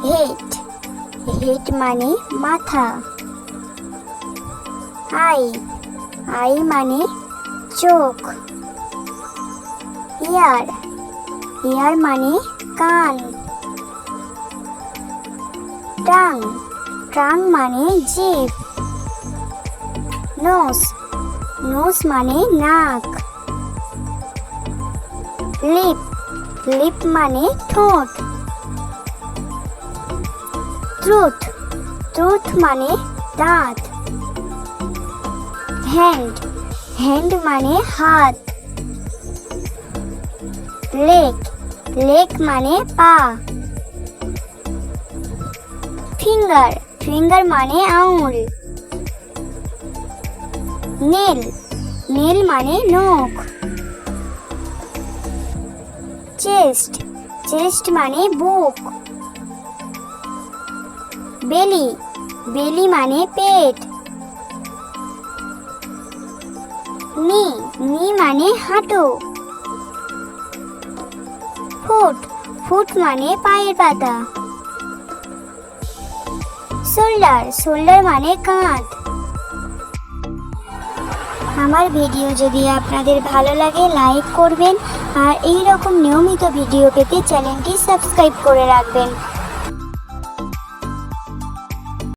Head, head মানে মাথা। I, I মানে চোখ। ইয়ার, ইয়ার মানে কান। টাং, টাং মানে জিভ। নোজ, নোজ মানে নাক। লিপ, লিপ মানে ঠোঁট। ট্রুথ, ট্রুথ মানে দাঁত। হ্যান্ড, হ্যান্ড মানে হাত। লেগ, লেগ মানে পা। ফিঙ্গার, ফিঙ্গার মানে আঙুল। নেল, নেল মানে নখ। চেস্ট, চেস্ট মানে বুক। বেলি, বেলি মানে পেট। নি, নি মানে হাঁটু। ফুট, ফুট মানে পায়ের পাতা। শোল্ডার, শোল্ডার মানে কাঁধ। আমার ভিডিও যদি আপনাদের ভালো লাগে লাইক করবেন আর এই রকম নিয়মিত ভিডিও পেতে চ্যানেলটি সাবস্ক্রাইব করে রাখবেন।